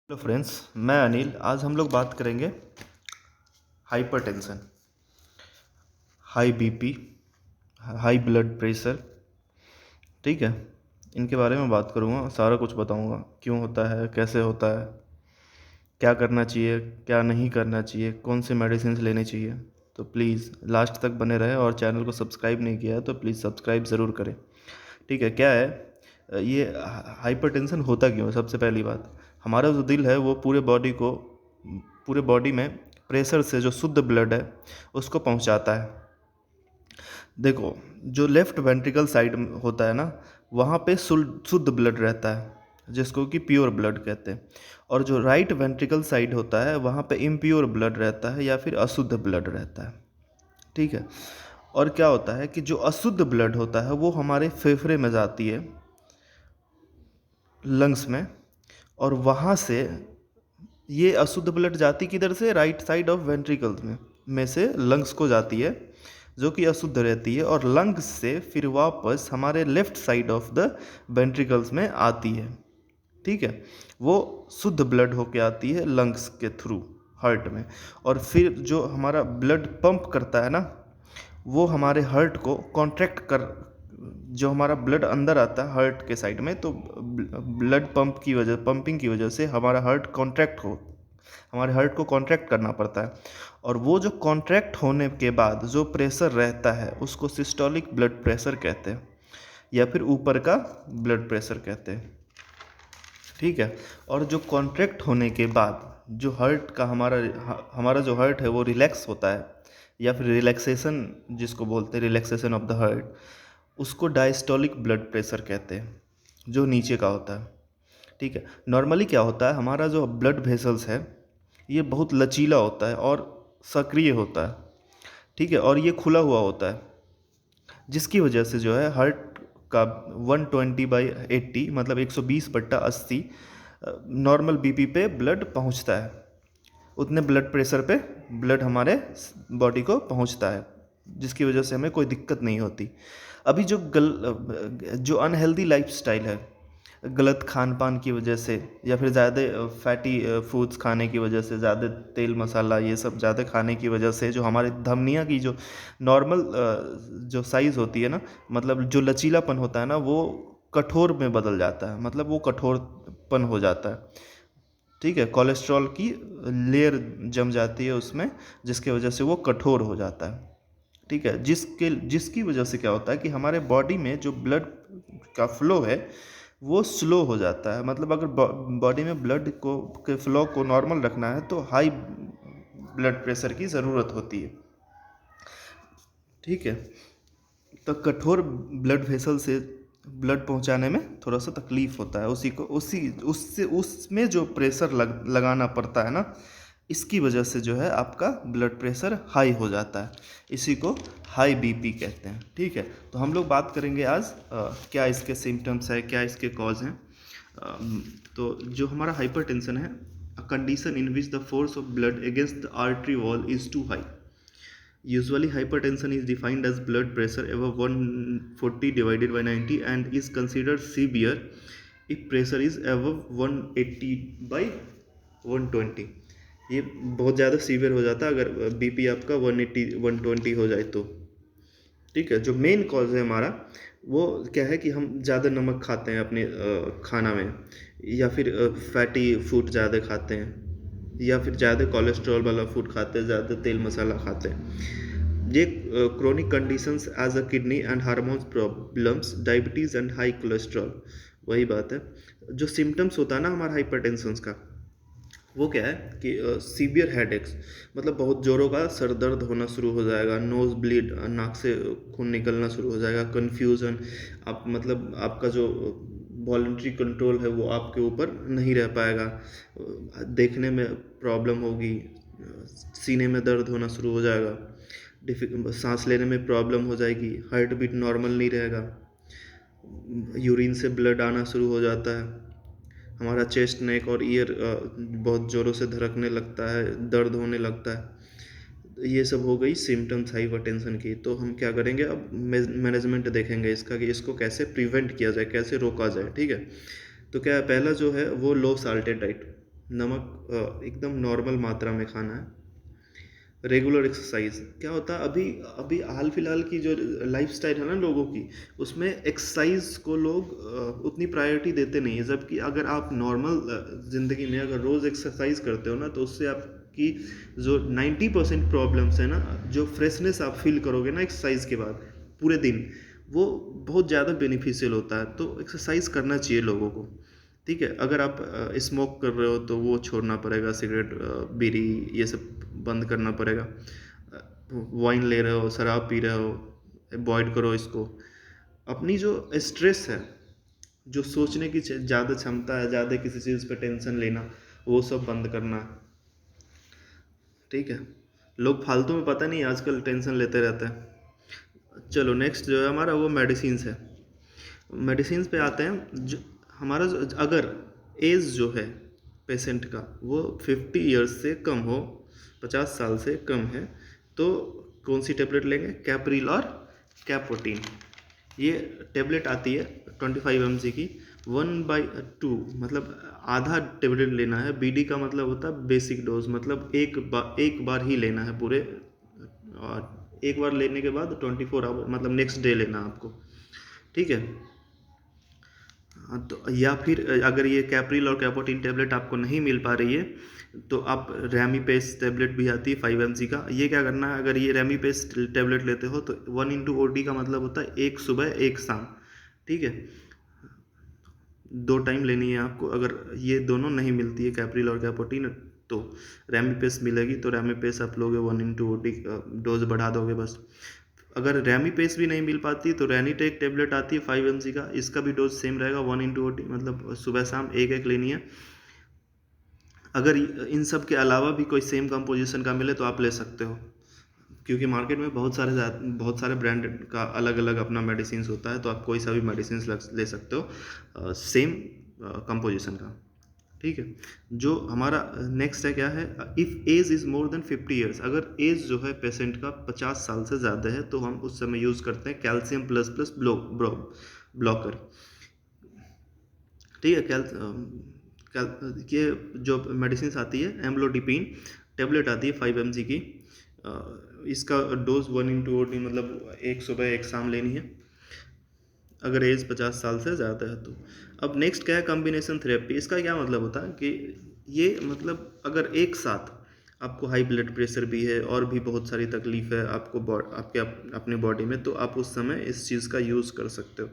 Hello friends, मैं अनिल। आज हम लोग बात करेंगे hypertension, high BP, high blood pressure. ठीक है, इनके बारे में बात करूँगा, सारा कुछ बताऊँगा, क्यों होता है, कैसे होता है, क्या करना चाहिए, क्या नहीं करना चाहिए, कौन से मेडिसिन लेने चाहिए। तो प्लीज़ लास्ट तक बने रहें, और चैनल को सब्सक्राइब नहीं किया है तो प्लीज़ सब्सक्राइब ज़रूर करें। ठीक है, क्या है ये हाइपरटेंशन होता क्यों है? सबसे पहली बात, हमारा जो दिल है वो पूरे बॉडी में प्रेशर से जो शुद्ध ब्लड है उसको पहुंचाता है। देखो, जो लेफ्ट वेंट्रिकल साइड होता है ना, वहाँ पे शुद्ध ब्लड रहता है, जिसको कि प्योर ब्लड कहते हैं। और जो राइट वेंट्रिकल साइड होता है वहाँ पे इम्प्योर ब्लड रहता है या फिर अशुद्ध ब्लड रहता है। ठीक है, और क्या होता है कि जो अशुद्ध ब्लड होता है वो हमारे फेफड़े में जाती है, लंग्स में, और वहाँ से ये अशुद्ध ब्लड जाती किधर से? राइट साइड ऑफ वेंट्रिकल्स में से लंग्स को जाती है, जो कि अशुद्ध रहती है, और लंग्स से फिर वापस हमारे left side of the ventricles में आती है। ठीक है, वो शुद्ध ब्लड होके आती है लंग्स के थ्रू हार्ट में। और फिर जो हमारा ब्लड पंप करता है ना, वो हमारे हार्ट को कॉन्ट्रैक्ट कर, जो हमारा ब्लड अंदर आता है हार्ट के साइड में, तो ब्लड पंपिंग की वजह से हमारे हार्ट को कॉन्ट्रैक्ट करना पड़ता है। और वो जो कॉन्ट्रैक्ट होने के बाद जो प्रेशर रहता है उसको सिस्टोलिक ब्लड प्रेशर कहते हैं, या फिर ऊपर का ब्लड प्रेशर कहते हैं। ठीक है, और जो कॉन्ट्रैक्ट होने के बाद जो हार्ट का हमारा जो हार्ट है वो रिलैक्स होता है, या फिर रिलैक्सेशन जिसको बोलते हैं, रिलैक्सेशन ऑफ द हार्ट, उसको डायस्टोलिक ब्लड प्रेशर कहते हैं, जो नीचे का होता है। ठीक है, नॉर्मली क्या होता है, हमारा जो ब्लड वेसल्स है ये बहुत लचीला होता है और सक्रिय होता है। ठीक है, और ये खुला हुआ होता है, जिसकी वजह से जो है हार्ट का 120/80, मतलब 120/80 नॉर्मल बीपी पे ब्लड पहुंचता है। उतने ब्लड प्रेशर पे ब्लड हमारे बॉडी को पहुंचता है, जिसकी वजह से हमें कोई दिक्कत नहीं होती। अभी जो अनहेल्दी लाइफस्टाइल है, गलत खान पान की वजह से, या फिर ज़्यादा फैटी फूड्स खाने की वजह से, ज़्यादा तेल मसाला ये सब ज़्यादा खाने की वजह से, जो हमारे धमनियाँ की जो नॉर्मल जो साइज़ होती है ना, मतलब जो लचीलापन होता है ना, वो कठोर में बदल जाता है, मतलब वो कठोरपन हो जाता है। ठीक है, कोलेस्ट्रॉल की लेयर जम जाती है उसमें, जिसकी वजह से वो कठोर हो जाता है। ठीक है, जिसकी वजह से क्या होता है कि हमारे बॉडी में जो ब्लड का फ्लो है वो स्लो हो जाता है। मतलब अगर बॉडी में ब्लड को के फ्लो को नॉर्मल रखना है तो हाई ब्लड प्रेशर की ज़रूरत होती है। ठीक है, तो कठोर ब्लड वेसल से ब्लड पहुंचाने में थोड़ा सा तकलीफ होता है, उसी को उसी उससे उसमें जो प्रेशर लगाना पड़ता है ना, इसकी वजह से जो है आपका ब्लड प्रेशर हाई हो जाता है। इसी को हाई बीपी कहते हैं। ठीक है, तो हम लोग बात करेंगे आज क्या इसके सिम्टम्स है, क्या इसके कॉज हैं। तो जो हमारा हाइपरटेंशन है, a condition in which the force of blood against the artery wall is too high. Usually, hypertension is defined as blood pressure above 140/90 and is considered severe if pressure is above 180/120। ये बहुत ज़्यादा severe हो जाता है अगर BP आपका 180/120 हो जाए तो। ठीक है, जो मेन कॉज है हमारा, वो क्या है कि हम ज़्यादा नमक खाते हैं अपने खाना में, या फिर फैटी फूड ज़्यादा खाते हैं, या फिर ज़्यादा कोलेस्ट्रॉल वाला फूड खाते हैं, ज़्यादा तेल मसाला खाते हैं। ये chronic conditions as a kidney and hormones problems, diabetes and high cholesterol, वही बात है। जो सिम्टम्स होता है ना हमारा हाइपरटेंशन का, वो क्या है कि सीवियर हेडेक्स, मतलब बहुत ज़ोरों का सर दर्द होना शुरू हो जाएगा, नोज़ ब्लीड, नाक से खून निकलना शुरू हो जाएगा, कन्फ्यूज़न, आप मतलब आपका जो वॉलंटरी कंट्रोल है वो आपके ऊपर नहीं रह पाएगा, देखने में प्रॉब्लम होगी, सीने में दर्द होना शुरू हो जाएगा, सांस लेने में प्रॉब्लम हो जाएगी, हार्ट बीट नॉर्मल नहीं रहेगा, यूरिन से ब्लड आना शुरू हो जाता है, हमारा चेस्ट, नेक और ईयर बहुत ज़ोरों से धड़कने लगता है, दर्द होने लगता है। ये सब हो गई सिम्टम्स हाइपरटेंशन की। तो हम क्या करेंगे अब, मैनेजमेंट देखेंगे इसका कि इसको कैसे प्रिवेंट किया जाए, कैसे रोका जाए। ठीक है, तो क्या है, पहला जो है वो लो साल्टेड डाइट। नमक एकदम नॉर्मल मात्रा में खाना है। रेगुलर एक्सरसाइज क्या होता है, अभी अभी हाल फिलहाल की जो लाइफस्टाइल है ना लोगों की, उसमें एक्सरसाइज को लोग उतनी प्रायोरिटी देते नहीं है। जबकि अगर आप नॉर्मल ज़िंदगी में अगर रोज़ एक्सरसाइज करते हो ना, तो उससे आपकी जो 90% प्रॉब्लम्स है ना, जो फ्रेशनेस आप फील करोगे ना एक्सरसाइज के बाद पूरे दिन, वो बहुत ज़्यादा बेनिफिशियल होता है। तो एक्सरसाइज करना चाहिए लोगों को। ठीक है, अगर आप स्मोक कर रहे हो तो वो छोड़ना पड़ेगा, सिगरेट बीड़ी ये सब बंद करना पड़ेगा। वाइन ले रहे हो, शराब पी रहे हो, अवॉइड करो इसको। अपनी जो स्ट्रेस है, जो सोचने की ज़्यादा क्षमता है, ज़्यादा किसी चीज़ पे टेंशन लेना, वो सब बंद करना। ठीक है, लोग फालतू में पता नहीं आजकल टेंशन लेते रहते हैं। चलो नेक्स्ट जो है हमारा वो मेडिसिन्स है। मेडिसिन्स पे आते हैं। जो हमारा अगर एज जो है पेशेंट का वो 50 ईयर्स से कम हो, 50 साल से कम है, तो कौन सी टेबलेट लेंगे? कैप्रिल और कैपोटीन। ये टेबलेट आती है 25 mg की, 1/2 मतलब आधा टेबलेट लेना है। बीडी का मतलब होता है बेसिक डोज, मतलब एक बार ही लेना है पूरे, और एक बार लेने के बाद 24 आवर मतलब नेक्स्ट डे लेना है आपको। ठीक है। हाँ, तो या फिर अगर ये कैप्रिल और कैपोटीन टेबलेट आपको नहीं मिल पा रही है, तो आप रेमीपेस टेबलेट भी आती है 5 mg का। ये क्या करना है, अगर ये रेमीपेस टेबलेट लेते हो तो 1/OD का मतलब होता है एक सुबह एक शाम। ठीक है, 2 टाइम लेनी है आपको। अगर ये दोनों नहीं मिलती है कैप्रिल और कैपोटीन, तो रेमीपेस मिलेगी, तो रेमीपेस आप लोगे 1/OD डोज बढ़ा दोगे बस। अगर रेमीपेस भी नहीं मिल पाती तो रेनीटेक टेबलेट आती है 5 mg का, इसका भी डोज सेम रहेगा 1/OD, मतलब सुबह शाम एक एक लेनी है। अगर इन सब के अलावा भी कोई सेम कंपोजिशन का मिले तो आप ले सकते हो, क्योंकि मार्केट में बहुत सारे ब्रांड का अलग अलग अपना मेडिसिन होता है, तो आप कोई सा भी मेडिसिन ले सकते हो सेम कंपोजिशन का। ठीक है, जो हमारा नेक्स्ट है क्या है, if age is more than 50 years. अगर एज जो है पेशेंट का 50 साल से ज़्यादा है, तो हम उस समय यूज़ करते हैं कैल्शियम प्लस प्लस ब्लॉकर। ठीक है, ये जो मेडिसिन आती है, एम्लोडिपिन टेबलेट आती है 5 mg की। इसका डोज 1/OD मतलब एक सुबह एक शाम लेनी है, अगर एज 50 साल से ज़्यादा है तो। अब नेक्स्ट क्या है, कॉम्बिनेशन थेरेपी। इसका क्या मतलब होता है कि ये मतलब अगर एक साथ आपको हाई ब्लड प्रेशर भी है और भी बहुत सारी तकलीफ है आपको आपके अपने बॉडी में, तो आप उस समय इस चीज़ का यूज़ कर सकते हो।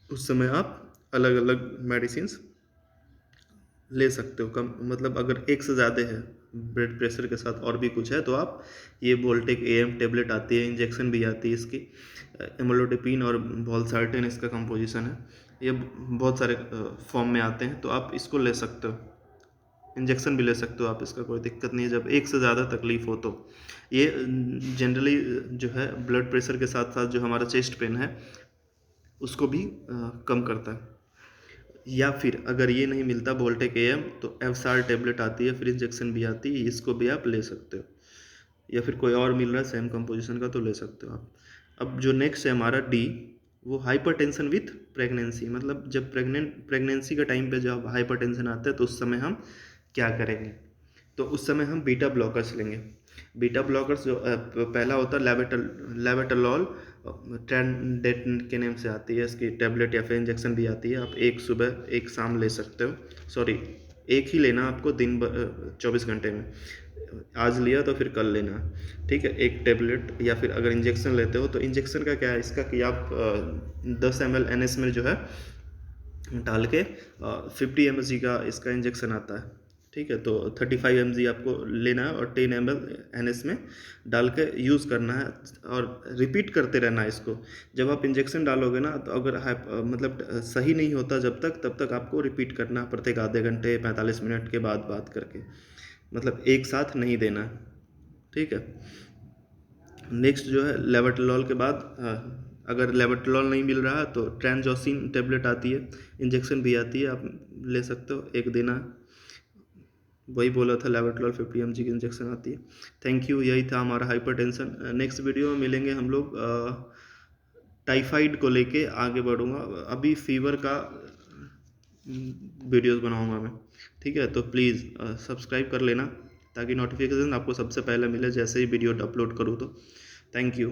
उस समय आप अलग अलग मेडिसिन्स ले सकते हो। कम मतलब अगर एक से ज़्यादा है ब्लड प्रेशर के साथ और भी कुछ है, तो आप ये वोल्टेक AM टेबलेट आती है, इंजेक्शन भी आती है इसकी, एमोलोडिपिन और वॉल्सार्टन इसका कंपोजिशन है। ये बहुत सारे फॉर्म में आते हैं, तो आप इसको ले सकते हो। इंजेक्शन भी ले सकते हो आप, इसका कोई दिक्कत नहीं है जब एक से ज़्यादा तकलीफ हो तो। ये जनरली जो है ब्लड प्रेशर के साथ साथ जो हमारा चेस्ट पेन है उसको भी कम करता है। या फिर अगर ये नहीं मिलता वोल्टेक AM, तो एफसार टेबलेट आती है, फिर इंजेक्शन भी आती है, इसको भी आप ले सकते हो। या फिर कोई और मिल रहा है सेम कंपोजिशन का तो ले सकते हो आप। अब जो नेक्स्ट है हमारा डी, वो हाइपरटेंशन विथ प्रेगनेंसी। मतलब जब प्रेगनेंसी के टाइम पे जब हाइपरटेंशन आता है तो उस समय हम क्या करेंगे, तो उस समय हम बीटा ब्लॉकर्स लेंगे। बीटा ब्लॉकर्स जो पहला होता है लेवेटलॉल, ट्रेंडेटन के नेम से आती है इसकी टेबलेट, या फिर इंजेक्शन भी आती है। आप एक सुबह एक शाम ले सकते हो, सॉरी एक ही लेना आपको 24 घंटे में। आज लिया तो फिर कल लेना। ठीक है, एक टेबलेट। या फिर अगर इंजेक्शन लेते हो तो इंजेक्शन का क्या है इसका कि आप 10 ml NS में जो है डाल के 50 mg का इसका इंजेक्शन आता है। ठीक है, तो 35 mg आपको लेना है और 10 ml NS में डाल के यूज़ करना है, और रिपीट करते रहना है इसको। जब आप इंजेक्शन डालोगे ना, तो अगर मतलब सही नहीं होता तब तक आपको रिपीट करना प्रत्येक आधे घंटे 45 मिनट के बाद बात करके, मतलब एक साथ नहीं देना। ठीक है, नेक्स्ट जो है लेवोटलॉल के बाद अगर लेवोटलॉल नहीं मिल रहा तो ट्रांजोसिन टेबलेट आती है, इंजेक्शन भी आती है, आप ले सकते हो, एक देना। वही बोला था, लेवोटलॉल 50 mg की इंजेक्शन आती है। थैंक यू, यही था हमारा हाइपरटेंशन। नेक्स्ट वीडियो में मिलेंगे हम लोग, टाइफाइड को लेके आगे बढ़ूँगा। अभी फीवर का वीडियोस बनाऊंगा मैं। ठीक है, तो प्लीज़ सब्सक्राइब कर लेना ताकि नोटिफिकेशन आपको सबसे पहले मिले जैसे ही वीडियो अपलोड करूँ तो। Thank you.